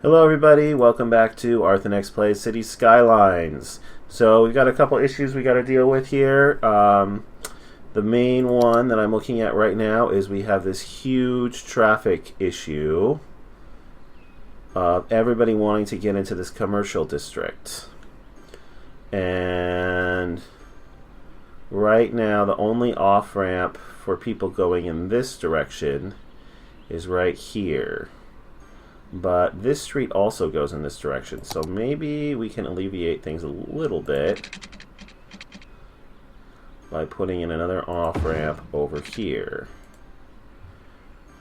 Hello everybody, welcome back to Arthenex Plays City Skylines. So we've got a couple issues we got to deal with here. The main one that I'm looking at right now is we have this huge traffic issue of everybody wanting to get into this commercial district. And right now the only off-ramp for people going in this direction is right here. But this street also goes in this direction, so maybe we can alleviate things a little bit by putting in another off-ramp over here.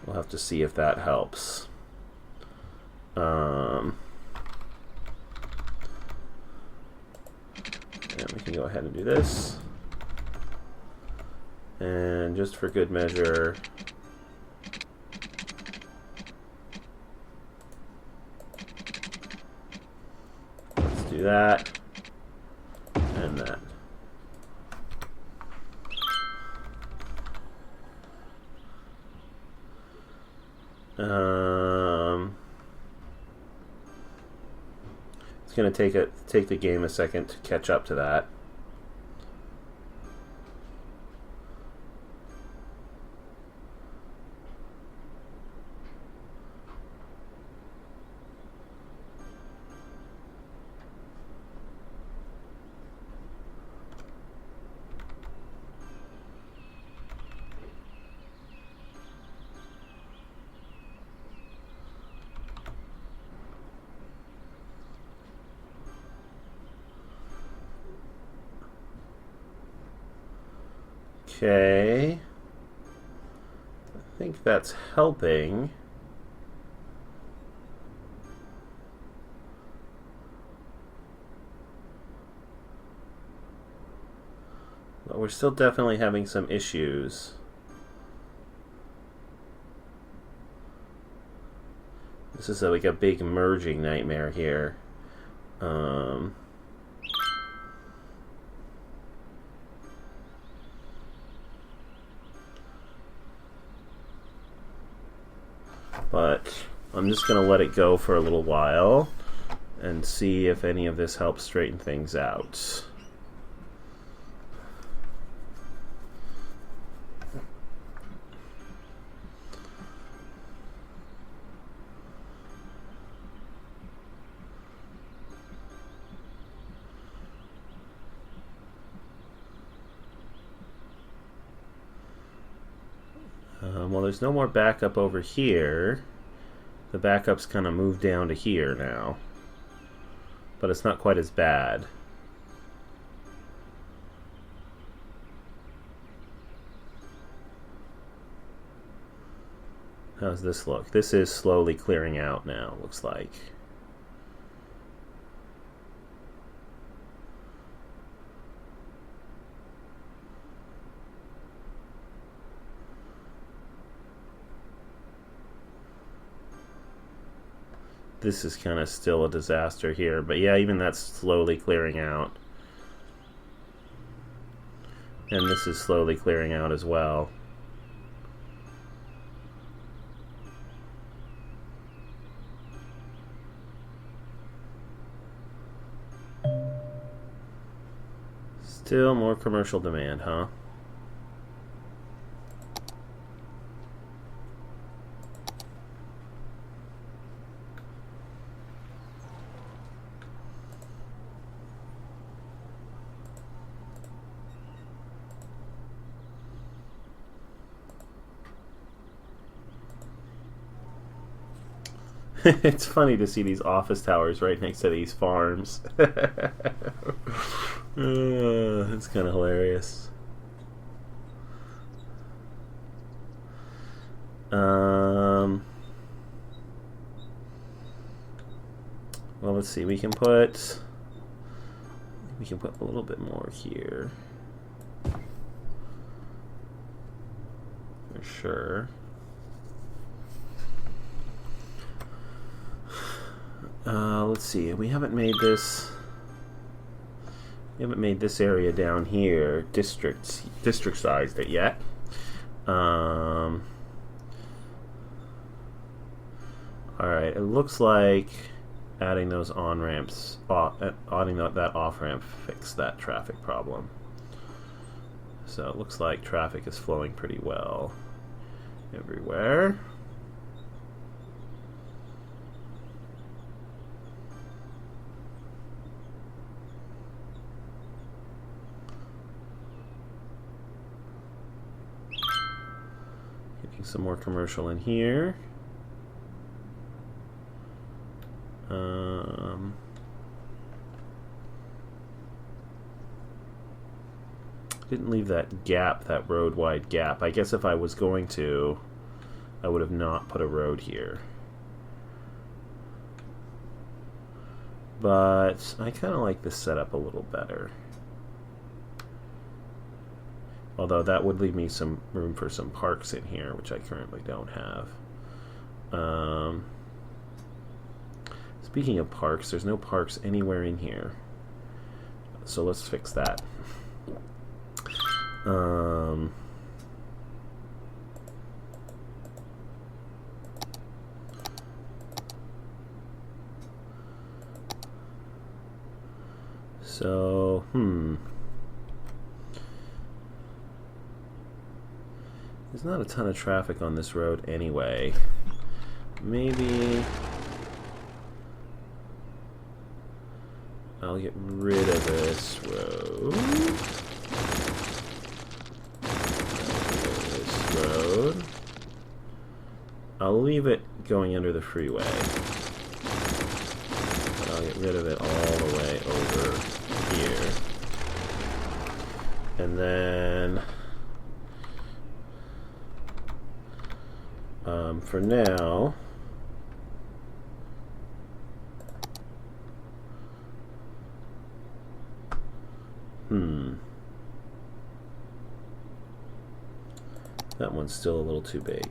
We'll have to see if that helps. And we can go ahead and do this. And just for good measure, do that and that. It's going to take the game a second to catch up to that. Okay, I think that's helping. But we're still definitely having some issues. This is like a big merging nightmare here. But I'm just going to let it go for a little while and see if any of this helps straighten things out. Well, there's no more backup over here. The backup's kind of moved down to here now. But it's not quite as bad. How's this look? This is slowly clearing out now, looks like. This is kind of still a disaster here, but yeah, even that's slowly clearing out. And this is slowly clearing out as well. Still more commercial demand, huh? It's funny to see these office towers right next to these farms. It's kind of hilarious. Well, let's see. We can put a little bit more here for sure. Let's see. We haven't made this area down here district sized it yet. Alright, it looks like adding those on-ramps, adding that off-ramp fixed that traffic problem. So it looks like traffic is flowing pretty well everywhere. Getting some more commercial in here. Didn't leave that gap, that road wide gap. I guess if I was going to, I would have not put a road here. But I kind of like this setup a little better. Although that would leave me some room for some parks in here, which I currently don't have. Speaking of parks, there's no parks anywhere in here. So let's fix that. So, there's not a ton of traffic on this road anyway. Maybe I'll get rid of this road. I'll leave it going under the freeway. But I'll get rid of it all the way over here. And then for now, that one's still a little too big.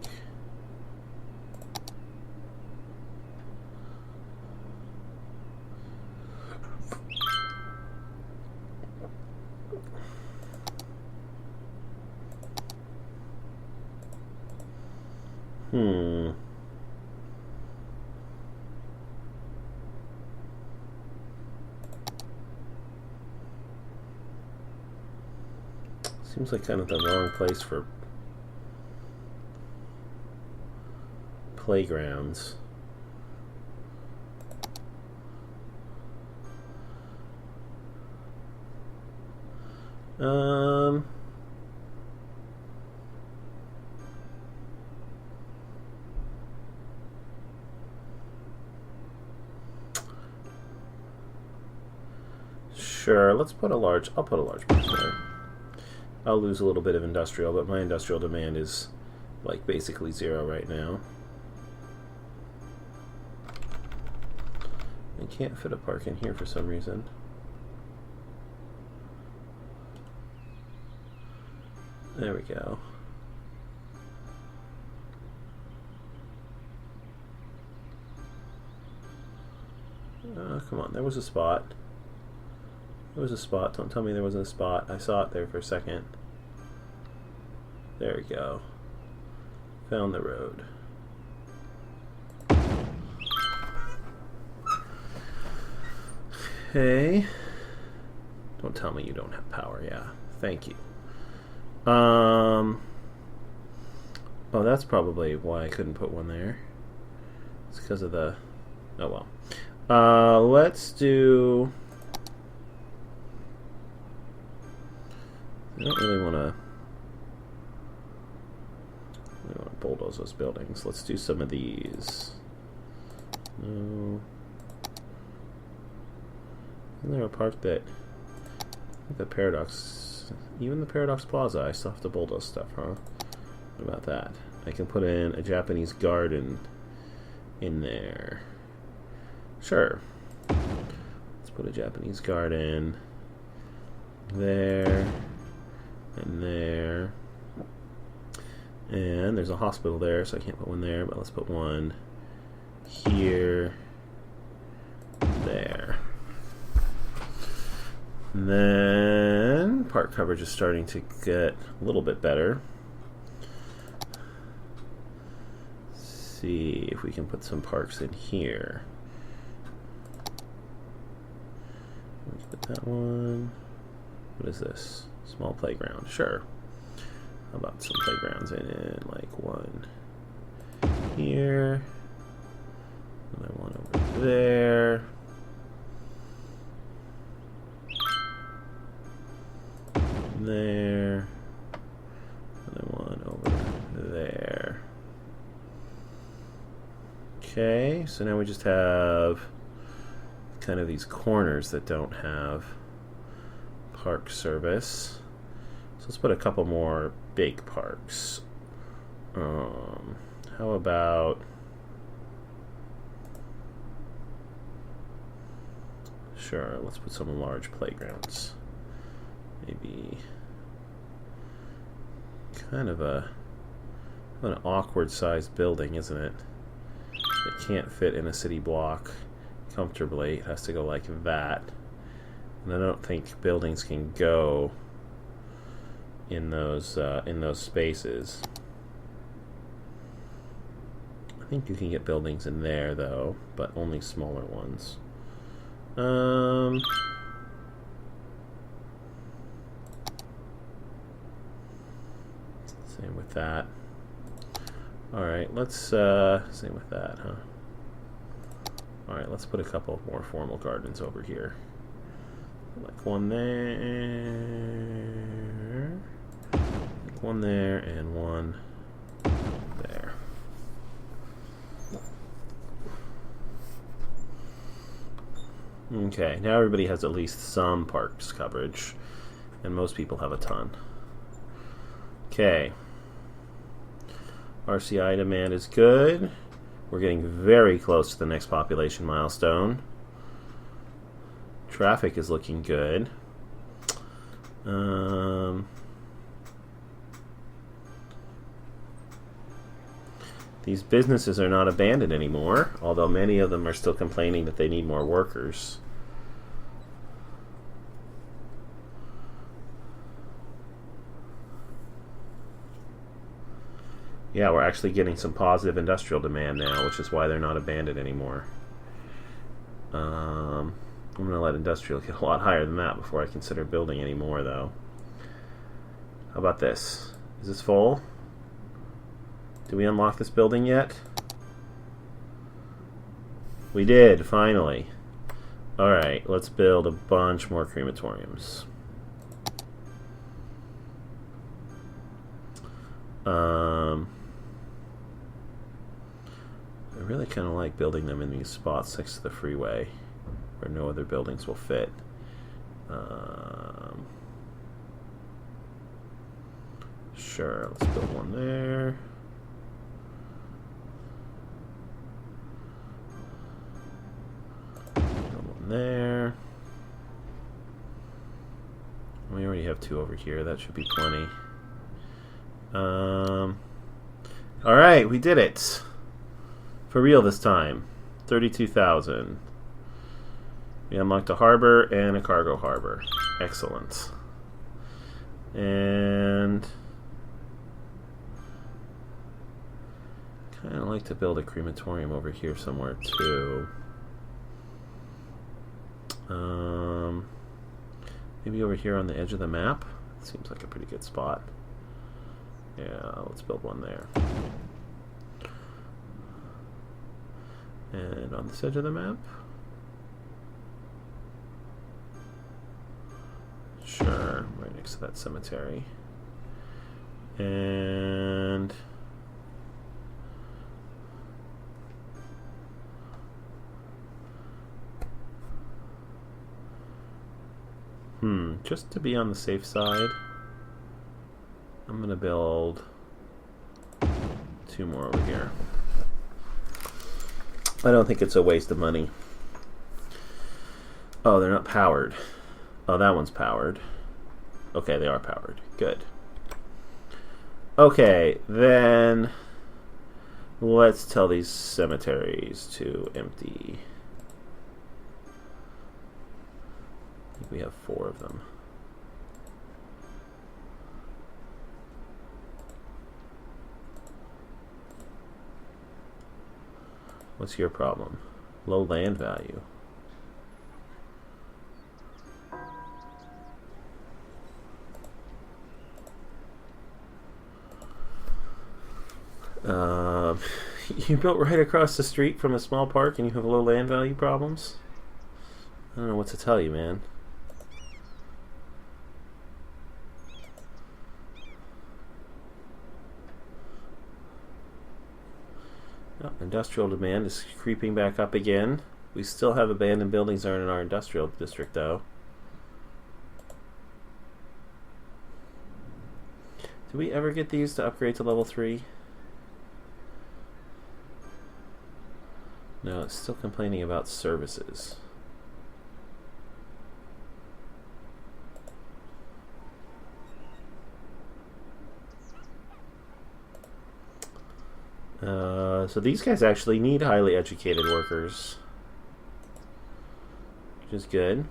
Seems like kind of the wrong place for playgrounds. Sure, let's put a large, I'll put a large park there. I'll lose a little bit of industrial, but my industrial demand is like basically 0 right now. I can't fit a park in here for some reason. There we go. Come on, there was a spot. There was a spot. Don't tell me there wasn't a spot. I saw it there for a second. There we go. Found the road. Okay. Don't tell me you don't have power. Yeah. Thank you. Oh, that's probably why I couldn't put one there. It's because of the... Oh, well. Let's do... I don't really want to bulldoze those buildings. Let's do some of these. No. Isn't there a park that... the Paradox... Even the Paradox Plaza, I still have to bulldoze stuff, huh? What about that? I can put in a Japanese garden in there. Sure. Let's put a Japanese garden there. And there. And there's a hospital there, so I can't put one there, but let's put one here, there. And then park coverage is starting to get a little bit better. Let's see if we can put some parks in here. Let's put that one. What is this? Small playground. Sure. How about some playgrounds in it? Like one here. Another one over there. There. Another one over there. Okay, so now we just have kind of these corners that don't have park service. So let's put a couple more big parks. How about... Sure, let's put some large playgrounds. Maybe kind of an awkward sized building, isn't it? It can't fit in a city block comfortably. It has to go like that. And I don't think buildings can go in those spaces. I think you can get buildings in there though, but only smaller ones. Same with that. Alright, let's same with that, huh? Alright, let's put a couple more formal gardens over here. Like one there, like one there, and one there. Okay, now everybody has at least some parks coverage, and most people have a ton. Okay. RCI demand is good. We're getting very close to the next population milestone. Traffic is looking good. These businesses are not abandoned anymore, although many of them are still complaining that they need more workers. Yeah, we're actually getting some positive industrial demand now, which is why they're not abandoned anymore. I'm going to let industrial get a lot higher than that before I consider building any more, though. How about this? Is this full? Did we unlock this building yet? We did, finally. Alright, let's build a bunch more crematoriums. I really kind of like building them in these spots next to the freeway where no other buildings will fit. Sure, let's build one there. Build one there. We already have two over here. That should be plenty. Alright, we did it. For real this time. 32,000. We unlocked a harbor and a cargo harbor. Excellent. And kind of like to build a crematorium over here somewhere too. Maybe over here on the edge of the map. Seems like a pretty good spot. Yeah, let's build one there. And on this edge of the map? Sure, right next to that cemetery. And just to be on the safe side, I'm going to build two more over here. I don't think it's a waste of money. Oh, they're not powered. Oh, that one's powered. Okay, they are powered. Good. Okay, then let's tell these cemeteries to empty. I think we have 4 of them. What's your problem? Low land value. You built right across the street from a small park and you have low land value problems? I don't know what to tell you, man. Oh, industrial demand is creeping back up again. We still have abandoned buildings that are in our industrial district, though. Did we ever get these to upgrade to level 3? No, it's still complaining about services. So these guys actually need highly educated workers, which is good,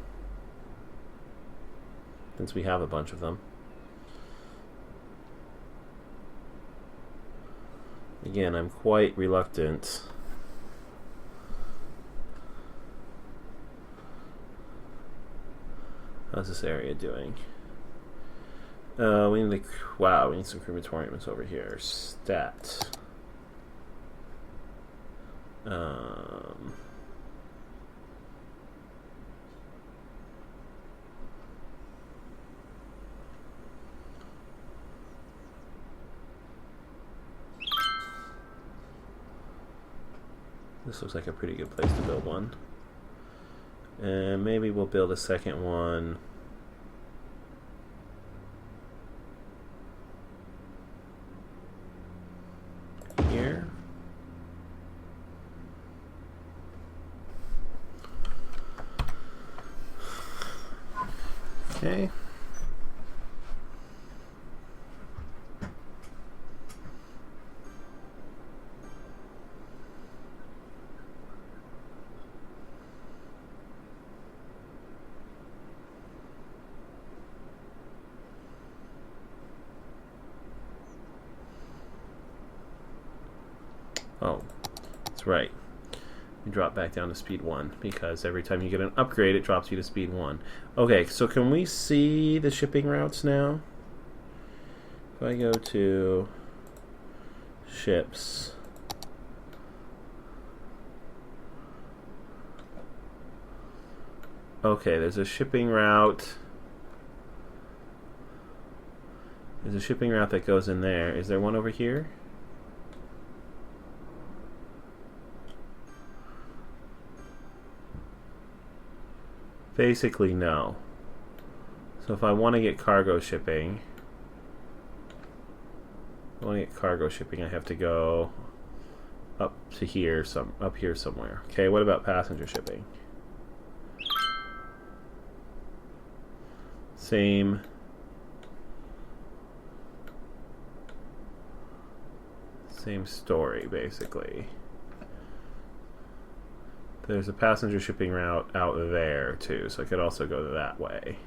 since we have a bunch of them. Again, I'm quite reluctant. How's this area doing? We need wow, we need some crematoriums over here. Stat. This looks like a pretty good place to build one. And maybe we'll build a second one here. Okay. Oh, that's right. You drop back down to speed 1 because every time you get an upgrade, it drops you to speed 1. Okay, so can we see the shipping routes now? If I go to ships, okay, there's a shipping route. There's a shipping route that goes in there. Is there one over here? Basically, no. So if I want to get cargo shipping, I have to go up to here, up here somewhere. Okay, what about passenger shipping? Same story, basically. There's a passenger shipping route out there, too, so I could also go that way.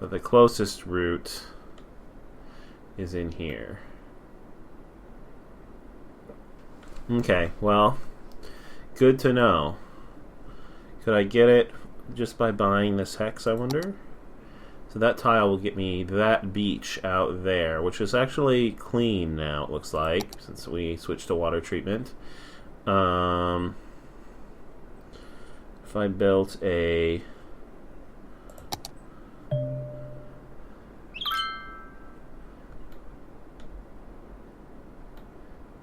But the closest route is in here. Okay, well, good to know. Could I get it just by buying this hex, I wonder? So that tile will get me that beach out there, which is actually clean now, it looks like, since we switched to water treatment. If I built a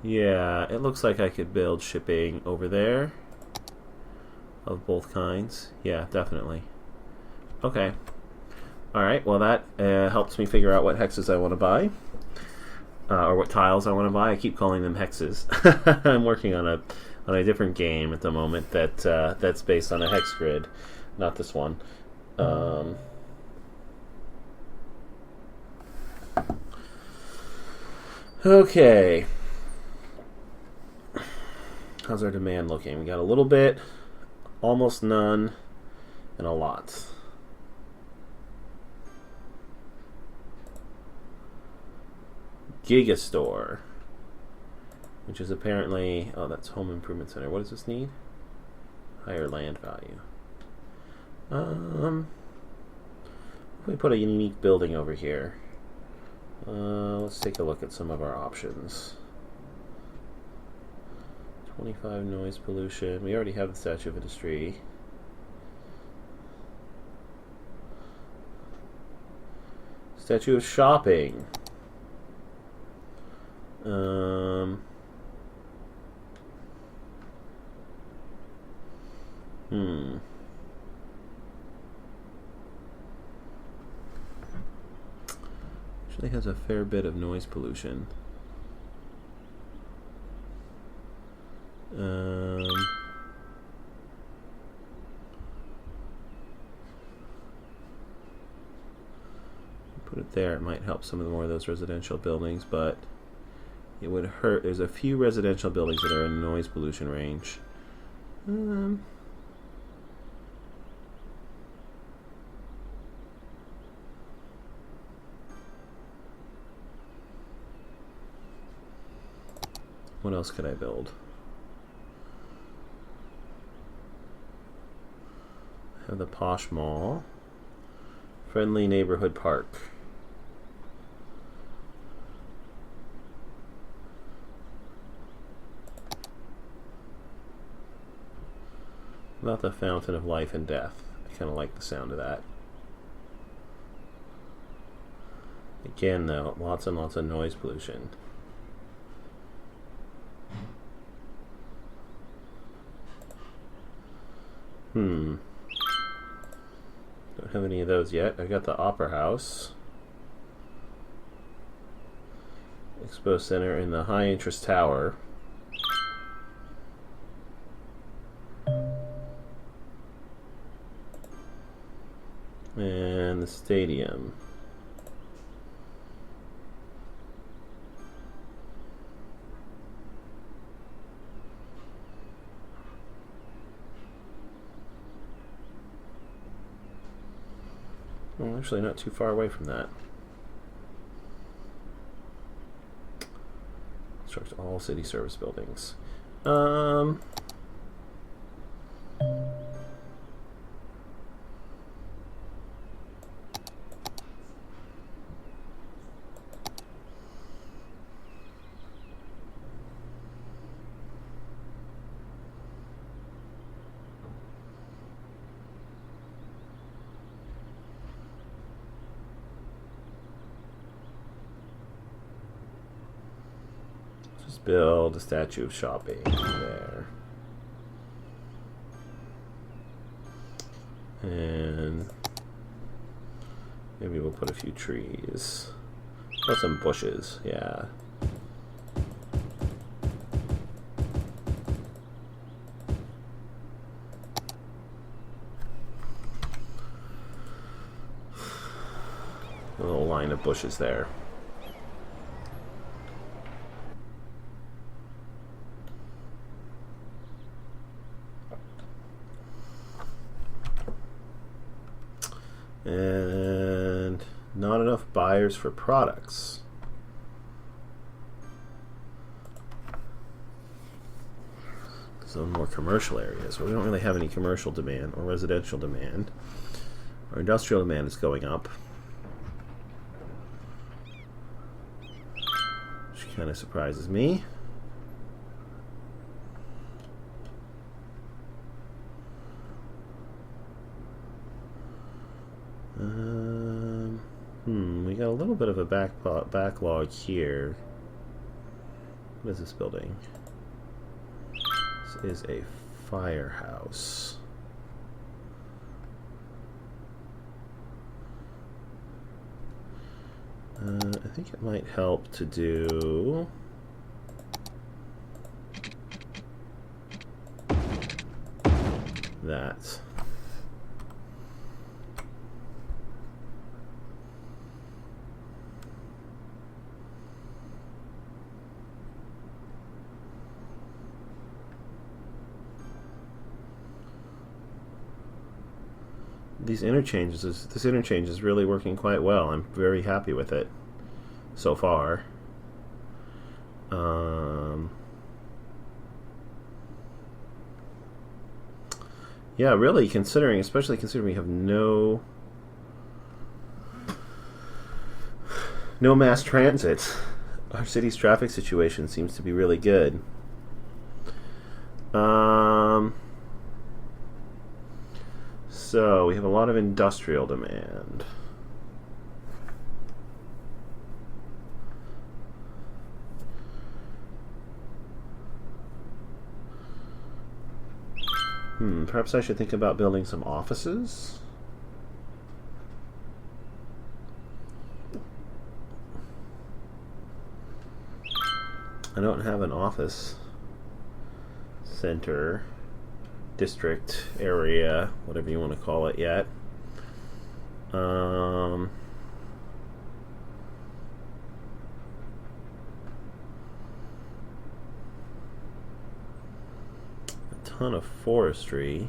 yeah, it looks like I could build shipping over there of both kinds. Yeah, definitely. Okay. Alright, well that helps me figure out what hexes I want to buy. Or what tiles I want to buy. I keep calling them hexes. I'm working on a different game at the moment that's based on a hex grid, not this one. Okay. How's our demand looking? We got a little bit, almost none, and a lot. Gigastore. which is apparently, oh, that's home improvement center. What does this need? Higher land value. We put a unique building over here. Let's take a look at some of our options. 25 noise pollution. We already have the Statue of Industry. Statue of Shopping. Actually has a fair bit of noise pollution. Put it there. It might help some of the more of those residential buildings, but it would hurt. There's a few residential buildings that are in noise pollution range. What else could I build? I have the Posh Mall. Friendly Neighborhood Park. About the Fountain of Life and Death. I kind of like the sound of that. Again, though, lots and lots of noise pollution. Don't have any of those yet. I got the Opera House. Expo Center and the High Interest Tower. And the stadium. Well, actually not too far away from that. Construct all city service buildings. Build a Statue of Shopping there. And maybe we'll put a few trees. Put some bushes, yeah. A little line of bushes there. And not enough buyers for products. Some more commercial areas where we don't really have any commercial demand or residential demand. Our industrial demand is going up, which kind of surprises me. We got a little bit of a backlog here. What is this building? This is a firehouse. I think it might help to do that. This interchange is really working quite well. I'm very happy with it so far. Yeah, really, considering, especially considering we have no mass transit. Our city's traffic situation seems to be really good. So we have a lot of industrial demand. Perhaps I should think about building some offices. I don't have an office center, district, area, whatever you want to call it yet. A ton of forestry.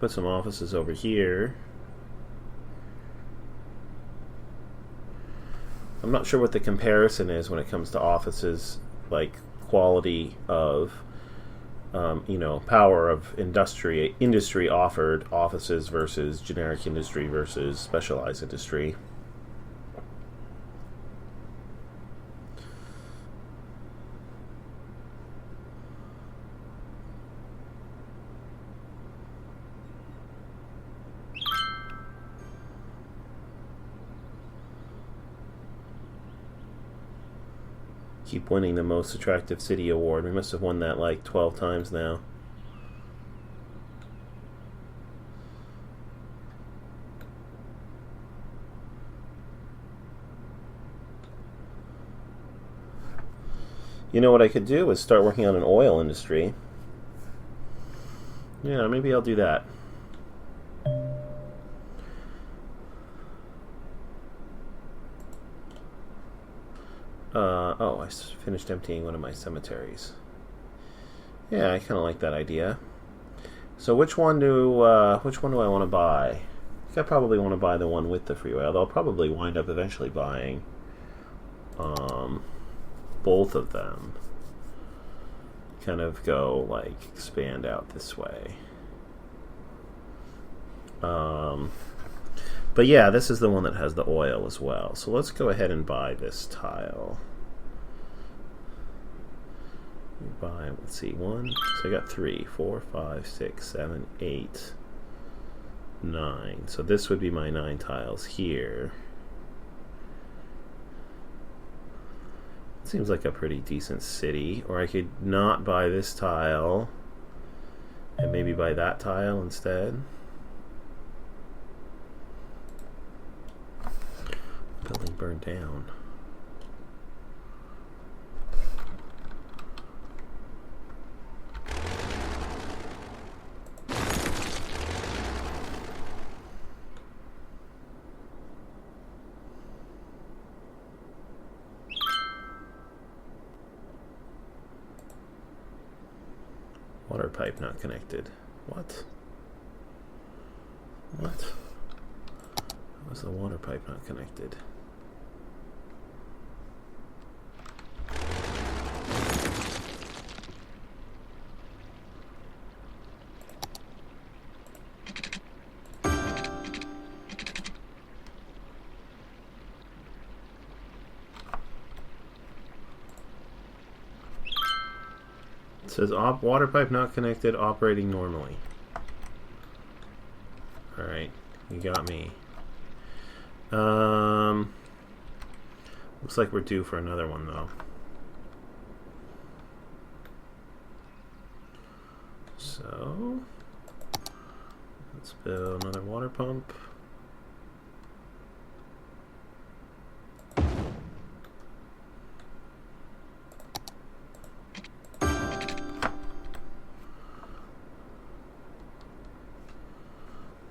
Put some offices over here. I'm not sure what the comparison is when it comes to offices, like quality of, power of industry offered offices versus generic industry versus specialized industry. Keep winning the most attractive city award. We must have won that like 12 times now. You know what I could do is start working on an oil industry. Yeah, maybe I'll do that. I finished emptying one of my cemeteries. Yeah, I kind of like that idea. So which one do I want to buy? I think I probably want to buy the one with the freeway, although I'll probably wind up eventually buying both of them. Kind of go like expand out this way. But yeah, this is the one that has the oil as well. So let's go ahead and buy this tile. Buy, let's see, 1. So I got 3, 4, 5, 6, 7, 8, 9. So this would be my 9 tiles here. It seems like a pretty decent city. Or I could not buy this tile and maybe buy that tile instead. Building burned down. Water pipe not connected. What? What? How was the water pipe not connected? It says water pipe not connected, operating normally. Alright, you got me. Looks like we're due for another one though. So let's build another water pump.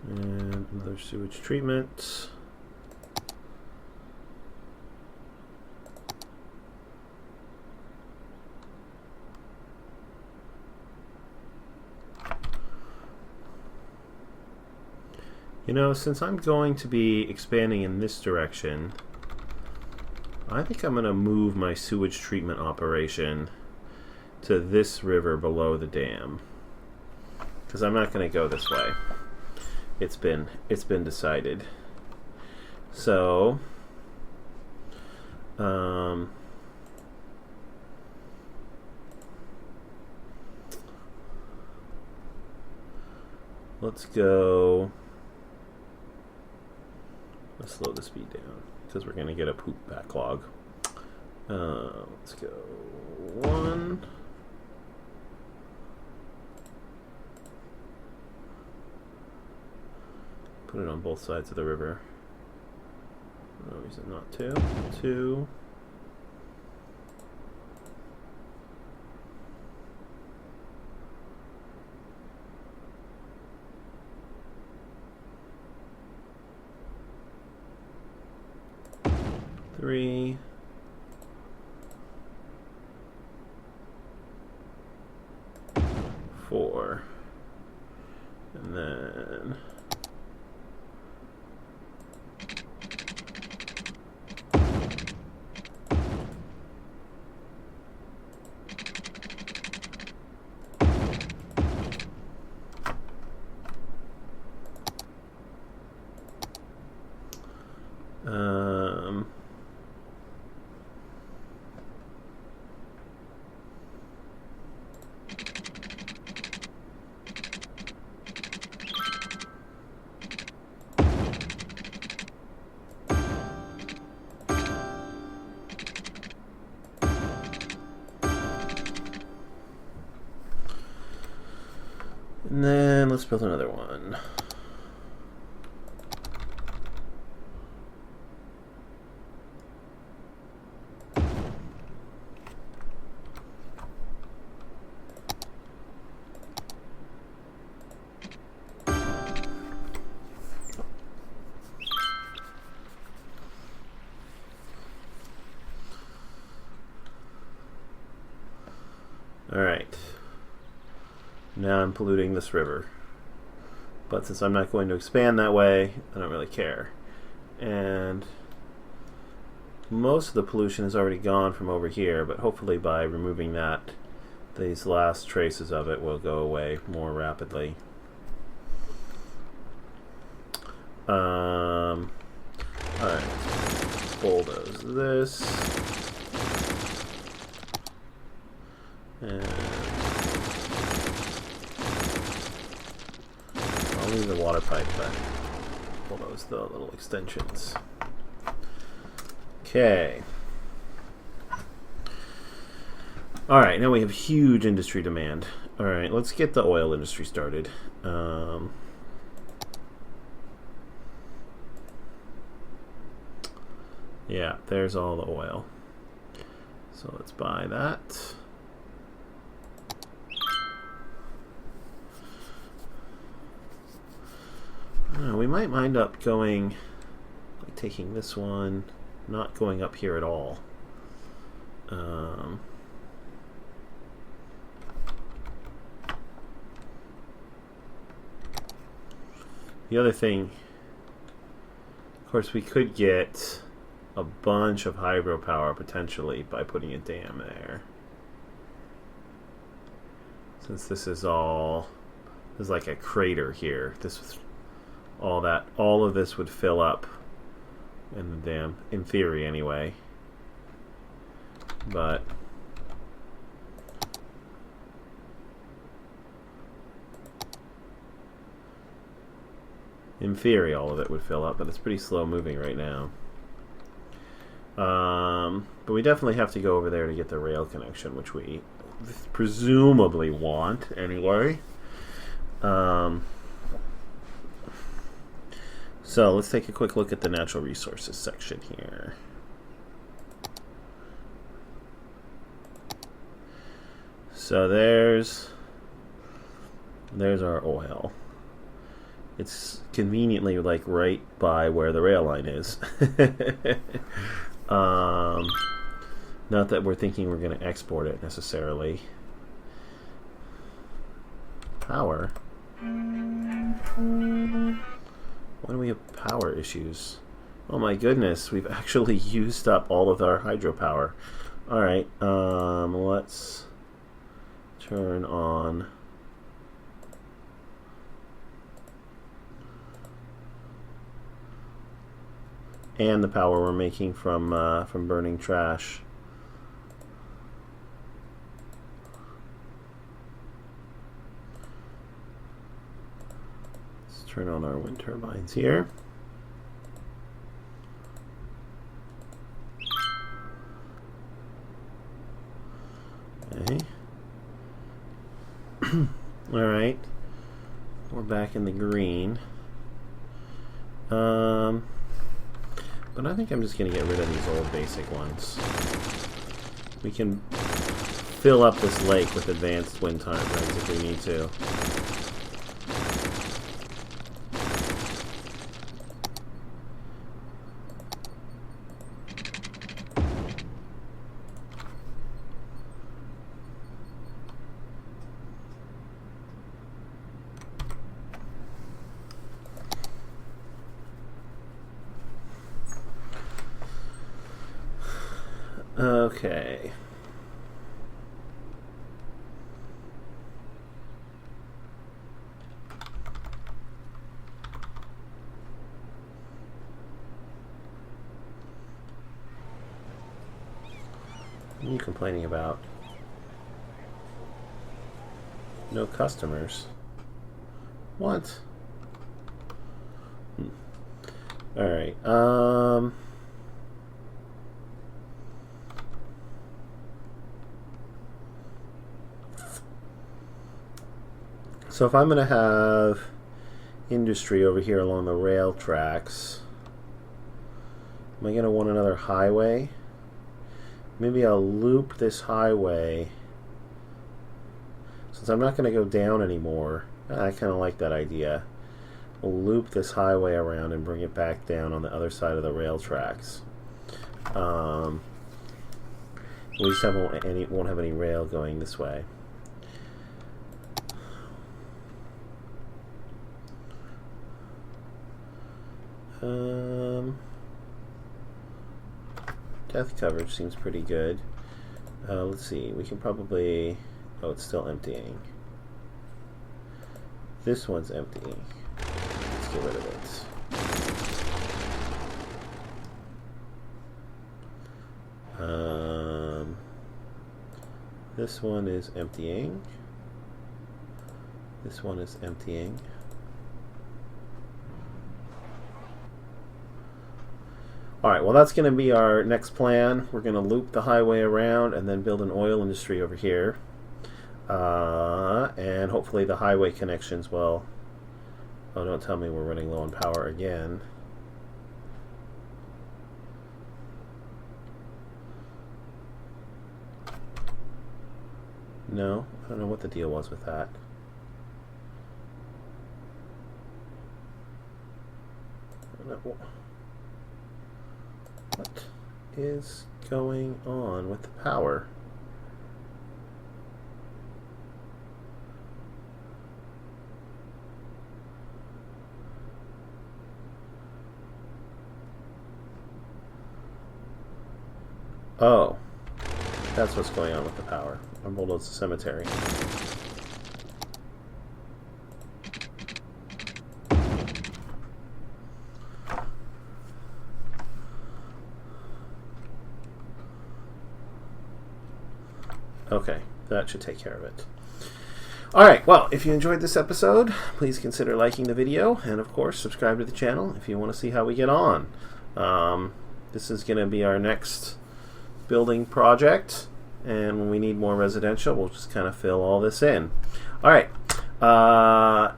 And another sewage treatment. You know, since I'm going to be expanding in this direction, I think I'm going to move my sewage treatment operation to this river below the dam, because I'm not going to go this way. It's been decided. So let's go. Let's slow the speed down because we're going to get a poop backlog. Let's go 1. Put it on both sides of the river. Oh, is it not 2? 2. Three. 4. And then let's build another one. All right. Now I'm polluting this river. But since I'm not going to expand that way, I don't really care. And most of the pollution is already gone from over here, but hopefully by removing that, these last traces of it will go away more rapidly. Alright, bulldoze this. And I'll leave the water pipe, but bulldoze the little extensions. Okay. Alright, now we have huge industry demand. Alright, let's get the oil industry started. Yeah, there's all the oil. So let's buy that. We might wind up going, like taking this one, not going up here at all. The other thing, of course, we could get a bunch of hydropower potentially by putting a dam there. Since this is all, there's like a crater here. This was all of this would fill up in the dam, in theory anyway. But in theory all of it would fill up, but it's pretty slow moving right now. But we definitely have to go over there to get the rail connection, which we presumably want anyway. So let's take a quick look at the natural resources section here. So there's our oil. It's conveniently like right by where the rail line is. Not that we're thinking we're going to export it necessarily. Power. Why do we have power issues? Oh my goodness, we've actually used up all of our hydropower. Alright, let's turn on and the power we're making from burning trash. Let's turn on our wind turbines here. Okay. All right, we're back in the green. But I think I'm just going to get rid of these old basic ones. We can fill up this lake with advanced wind turbines if we need to. Okay. What are you complaining about? No customers. What? All right. So if I'm going to have industry over here along the rail tracks, am I going to want another highway? Maybe I'll loop this highway. Since I'm not going to go down anymore, I kind of like that idea. We'll loop this highway around and bring it back down on the other side of the rail tracks. We just won't have any rail going this way. Depth coverage seems pretty good. Let's see, we can probably... Oh, it's still emptying. This one's emptying. Let's get rid of it. This one is emptying. This one is emptying. Alright, well that's going to be our next plan. We're going to loop the highway around and then build an oil industry over here. And hopefully the highway connections will... Oh, don't tell me we're running low on power again. No, I don't know what the deal was with that. What is going on with the power? Oh, that's what's going on with the power. I'm bulldozed the cemetery. Okay, that should take care of it. Alright, well, if you enjoyed this episode, please consider liking the video, and of course, subscribe to the channel if you want to see how we get on. This is going to be our next building project, and when we need more residential, we'll just kind of fill all this in. Alright, I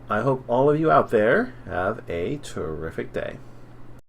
hope all of you out there have a terrific day.